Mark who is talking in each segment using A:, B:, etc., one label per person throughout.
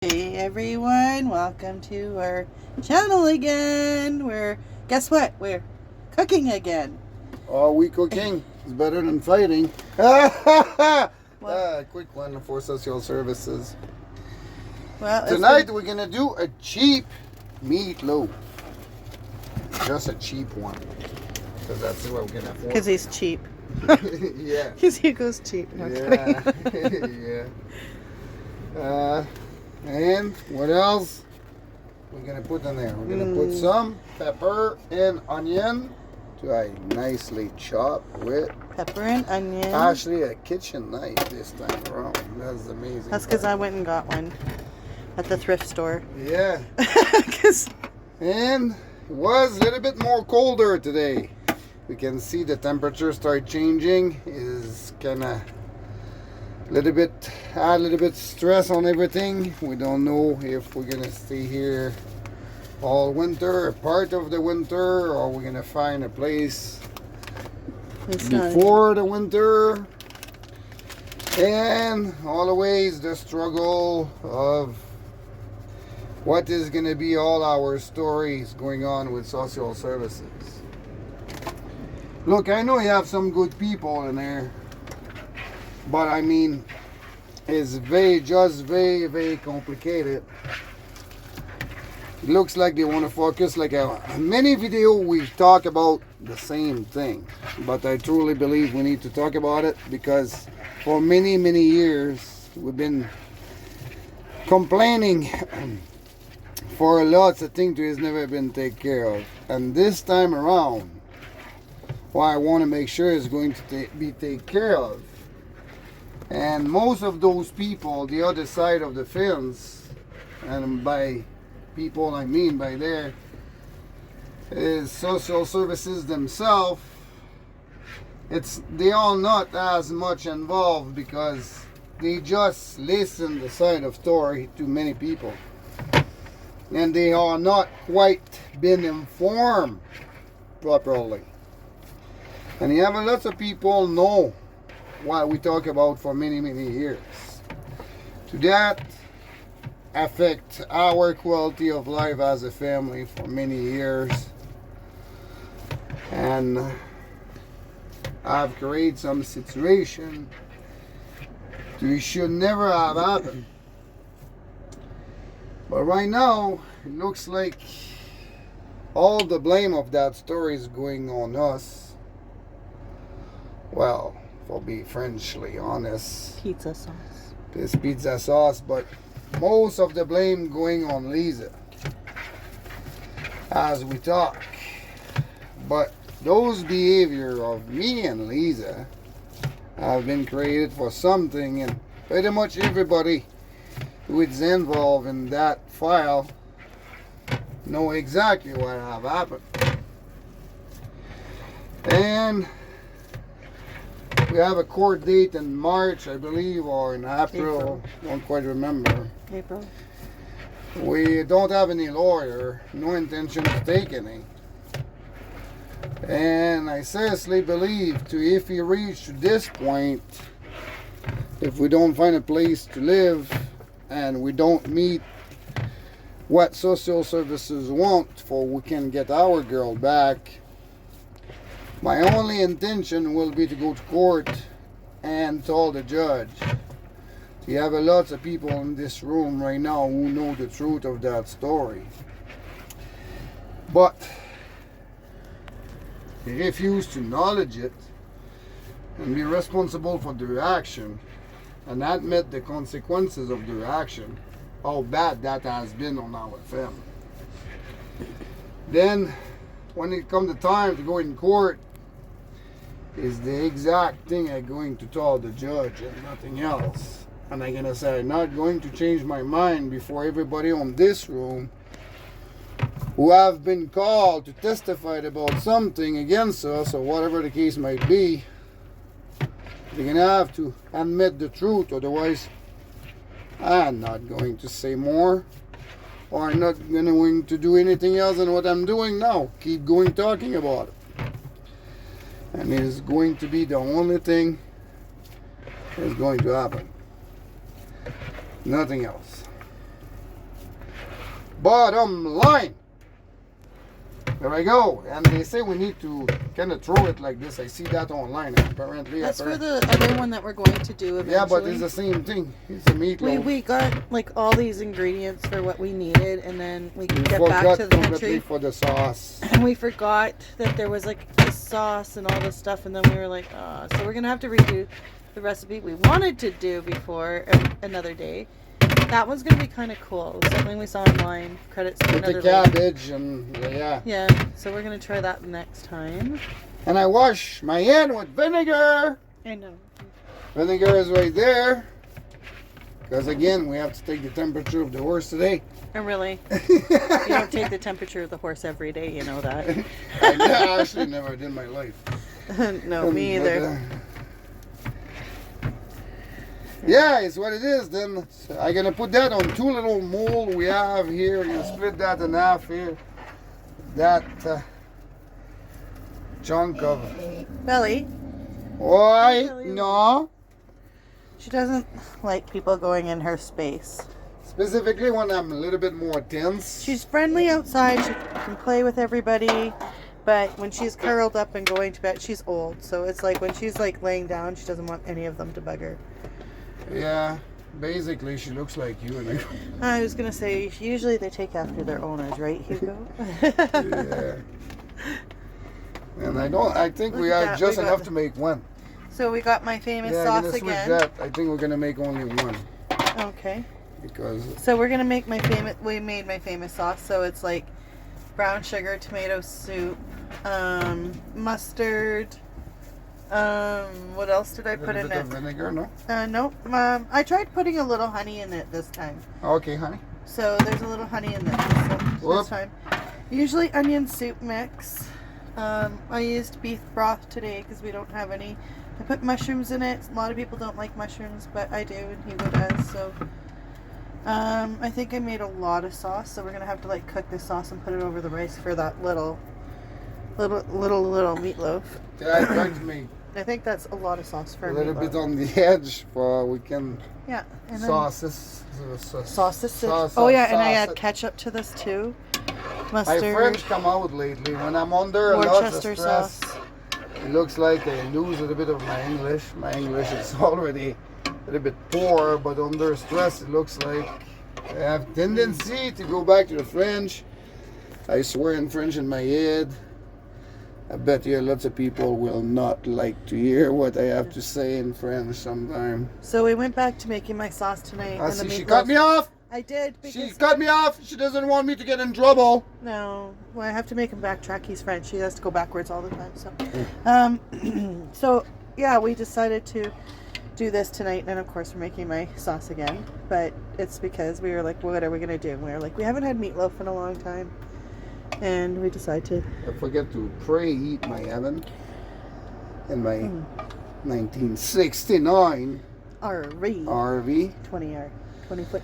A: Hey everyone, welcome to our channel again. Guess what? We're cooking again.
B: Oh, we cooking is better than fighting. Quick one for social services.
A: Well,
B: Tonight we're gonna do a cheap meatloaf. Just a cheap one. Because that's what we're gonna afford.
A: because he's cheap.
B: Yeah.
A: Because he goes cheap. No
B: Yeah. Yeah. And what else? We're gonna put in there. We're gonna put some pepper and onion to a nicely chopped with
A: Pepper and onion.
B: actually a kitchen knife this time around. That's amazing.
A: That's because I went and got one at the thrift store.
B: Yeah.
A: 'Cause
B: And it was a little bit more colder today. We can see the temperature start changing. Is kinda a little bit stress on everything. We don't know if we're gonna stay here all winter, a part of the winter, or we're gonna find a place before the winter. And always the struggle of what is gonna be all our stories going on with social services. Look, I know you have some good people in there, but I mean, it's very complicated. It looks like they want to focus like a many video we talk about the same thing, but I truly believe we need to talk about it because for many years we've been complaining for lots of things that has never been taken care of, and this time around, I want to make sure it's going to be taken care of. And most of those people, the other side of the fence, and by people I mean by there, is social services themselves. They are not as much involved because they just listen the side of story to many people. And they are not quite been informed properly. And you have lots of people know what we talk about for many years. To that affect our quality of life as a family for many years. And I've created some situation that should never have happened. But right now, it looks like all the blame of that story is going on us. Well, for be Frenchly honest,
A: pizza sauce.
B: This pizza sauce, but most of the blame going on Lisa as we talk. But those behavior of me and Lisa have been created for something, and pretty much everybody who is involved in that file know exactly what have happened. And we have a court date in March, I believe, or in April. Don't quite remember.
A: April.
B: We don't have any lawyer, no intention to take any. And I seriously believe if we reach to this point, if we don't find a place to live and we don't meet what social services want for we can get our girl back, my only intention will be to go to court and tell the judge. You have a lot of people in this room right now who know the truth of that story. But they refuse to acknowledge it and be responsible for their action and admit the consequences of their action, how bad that has been on our family. Then, when it comes the time to go in court, is the exact thing I'm going to tell the judge and nothing else. And I'm going to say I'm not going to change my mind before everybody on this room who have been called to testify about something against us or whatever the case might be. They're going to have to admit the truth, otherwise I'm not going to say more, or I'm not going to do anything else than what I'm doing now. Keep going talking about it. And it is going to be the only thing that is going to happen. Nothing else. Bottom line. There I go. And they say we need to kind of throw it like this. I see that online. Apparently.
A: That's for the other one that we're going to do eventually.
B: Yeah, but it's the same thing. It's a meatloaf.
A: We got like all these ingredients for what we needed, and then we
B: We
A: get
B: forgot
A: back to the
B: completely
A: country,
B: for the sauce.
A: and we forgot that there was like the sauce and all this stuff, and then we were like, so we're gonna have to redo the recipe we wanted to do before another day. That one's gonna be kind of cool. It was something we saw online. Credits to
B: With the
A: another lady.
B: cabbage and yeah.
A: Yeah, so we're gonna try that next time.
B: And I wash my hand with vinegar.
A: I know.
B: Vinegar is right there. Because again, we have to take the temperature of the horse today.
A: And really, you don't take the temperature of the horse every day. You know that.
B: I actually never did in my life.
A: No, me
B: But,
A: either.
B: yeah, it's what it is. Then I'm gonna put that on 2 little mold we have here. We're gonna split that in half here. That chunk of
A: Belly.
B: why no.
A: She doesn't like people going in her space.
B: Specifically when I'm a little bit more tense.
A: She's friendly outside. She can play with everybody. But when she's curled up and going to bed, she's old. So it's like when she's like laying down, she doesn't want any of them to bug her.
B: Yeah, basically she looks like you and
A: I was going to say, usually they take after their owners, right, Hugo?
B: yeah. And I think
A: Look
B: we
A: at
B: have
A: that,
B: just
A: we got
B: enough
A: the-
B: to make one.
A: So we got my famous
B: Yeah, I'm
A: sauce
B: gonna switch
A: again.
B: that. I think we're gonna make only one
A: Okay.
B: because
A: So we're gonna make we made my famous sauce. So it's like brown sugar, tomato soup, mustard. What else did I
B: a
A: put
B: little
A: in
B: bit
A: it?
B: of vinegar, no?
A: Nope. I tried putting a little honey in it this time.
B: Okay, honey.
A: So there's a little honey in this, so
B: Whoop.
A: that's fine. Usually onion soup mix. I used beef broth today because we don't have any. I put mushrooms in it. A lot of people don't like mushrooms, but I do, and Hugo does. So I think I made a lot of sauce, so we're gonna have to like cook this sauce and put it over the rice for that little meatloaf.
B: Yeah, I tried to make
A: I think that's a lot of sauce for
B: a little
A: meatloaf.
B: bit on the edge for we can
A: Yeah, and then
B: sauces.
A: sauces.
B: Sauce,
A: Oh yeah, and I
B: sauce.
A: add ketchup to this too.
B: My
A: Mustard,
B: French come out lately when I'm under a lot of
A: Worcester
B: stress.
A: sauce.
B: It looks like I lose a little bit of my English. My English is already a little bit poor, but under stress it looks like I have tendency to go back to the French. I swear in French in my head. I bet you lots of people will not like to hear what I have to say in French sometime.
A: So we went back to making my sauce tonight.
B: I
A: and
B: see
A: the
B: she
A: meatloaf.
B: cut me off.
A: I did
B: She
A: because
B: cut me off. She doesn't want me to get in trouble.
A: no, well, I have to make him backtrack. He's French. He has to go backwards all the time. So, so yeah, we decided to do this tonight, and of course we're making my sauce again. But it's because we were like, what are we gonna do? And we were like, we haven't had meatloaf in a long time, and we decided to.
B: I forget to pray, eat my heaven. In my 1969
A: RV.
B: RV.
A: 20-foot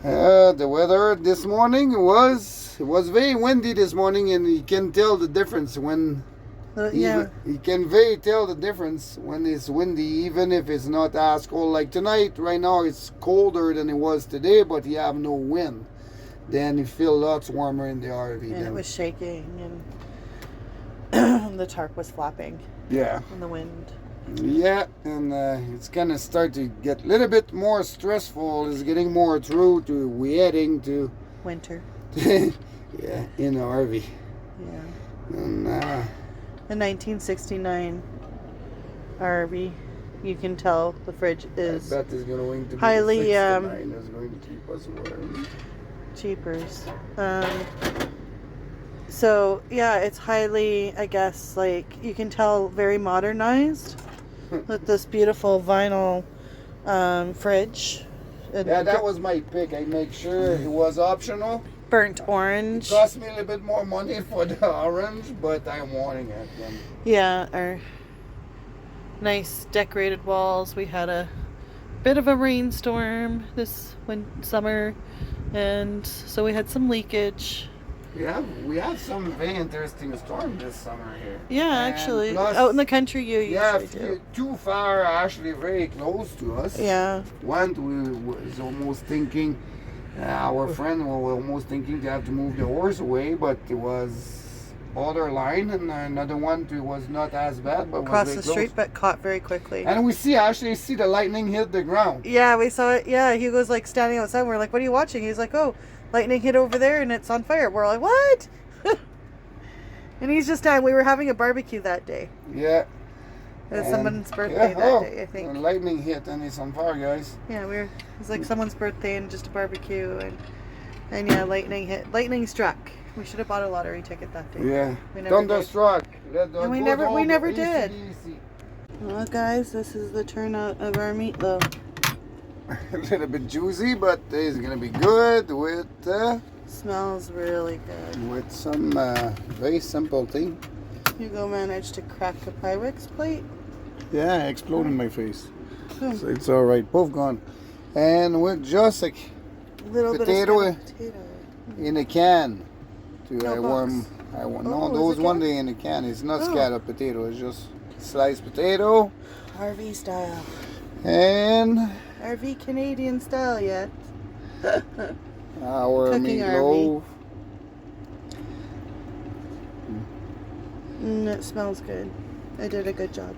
A: RV.
B: The weather this morning was very windy this morning, and you can tell the difference when
A: Yeah.
B: you can very tell the difference when it's windy, even if it's not as cold. Like tonight, right now it's colder than it was today, but you have no wind. Then you feel lots warmer in the RV.
A: And
B: then.
A: it was shaking, and the tarp was flapping
B: Yeah.
A: in the wind.
B: Yeah, and it's gonna start to get a little bit more stressful. It's getting more through to we heading to
A: Winter.
B: yeah, in the RV.
A: Yeah.
B: And
A: The 1969 RV. You can tell the fridge
B: I
A: is
B: bet it's going to be
A: highly,
B: 69 is going to keep us warm.
A: cheapers. So yeah, it's highly, I guess, like you can tell, very modernized with this beautiful vinyl fridge. And
B: Yeah, that was my pick. I make sure it was optional.
A: burnt
B: It
A: orange.
B: cost me a little bit more money for the orange, but I'm wanting it. Then.
A: Yeah, our nice decorated walls. We had a bit of a rainstorm this summer, and so we had some leakage.
B: We have some very interesting storm this summer here.
A: Yeah,
B: And
A: actually,
B: plus-
A: out in the country you
B: Yeah,
A: usually do.
B: too far, actually very close to us.
A: Yeah,
B: One we was almost thinking Our friend were almost thinking to have to move the horse away, but it was borderline, and another one was not as bad, but
A: Across
B: was
A: the
B: very
A: street,
B: close.
A: but caught very quickly.
B: And we actually see the lightning hit the ground.
A: Yeah, we saw it. Yeah, he was like standing outside. We're like, "What are you watching?" He's like, "Oh, lightning hit over there and it's on fire." We're like, "What?" And he's just down. We were having a barbecue that day.
B: Yeah.
A: It was
B: And-
A: someone's birthday that day, I think.
B: and lightning hit and it's on fire, guys.
A: Yeah, it was like someone's birthday and just a barbecue and yeah, lightning hit. Lightning struck. We should have bought a lottery ticket that day.
B: Yeah.
A: We never did.
B: Thunderstruck.
A: And we never did. Well, guys, this is the turnout of our meatloaf.
B: A little bit juicy, but it's gonna be good
A: Smells really good.
B: with some very simple thing.
A: Hugo managed to crack a Pyrex plate.
B: Yeah, explode in my face.
A: Boom.
B: So it's all right. Both gone. And with just like
A: A little
B: Potato.
A: bit of scalloped potato.
B: in a can to
A: No
B: warm.
A: box.
B: No,
A: is
B: those
A: it
B: one
A: can?
B: day in a can. It's not
A: Oh.
B: scalloped potato. It's just sliced potato
A: RV style.
B: and
A: RV Canadian style yet.
B: our
A: Cooking
B: meatloaf.
A: It smells good. I did a good job.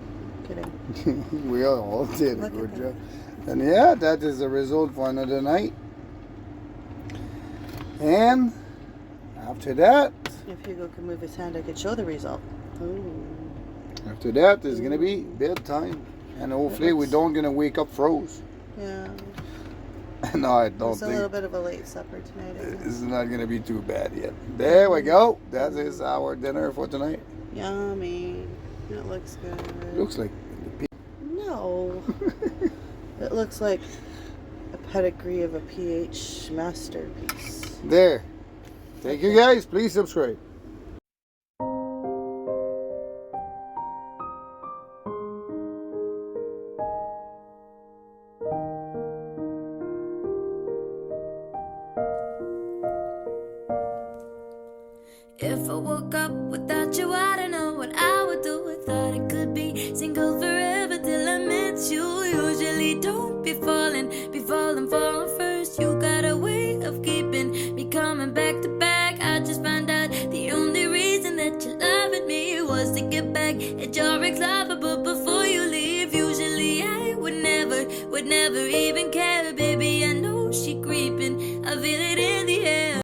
A: Kidding.
B: We all did a
A: Look at
B: good
A: that.
B: job. And yeah, that is the result for another night. And after that,
A: If Hugo could move his hand, I could show the result. Ooh.
B: after that is gonna be bedtime, and hopefully we
A: looks-
B: don't gonna wake up froze.
A: Yeah.
B: No, I don't
A: It's a little
B: think
A: bit of a late supper tonight, isn't it?
B: it's not gonna be too bad yet. There we go. That is our dinner for tonight.
A: Yummy. It looks good.
B: Looks like
A: No. It looks like a pedigree of a PH masterpiece.
B: there. Thank you guys. Please subscribe.
C: If I woke up without you, I don't know what I would do. I thought I could be single forever till I met you. Usually don't be falling first. You got a way of keeping me coming back to back. I just found out the only reason that you're loving me was to get back at your ex-lover. But before you leave, usually I would never even care. Baby, I know she creeping. I feel it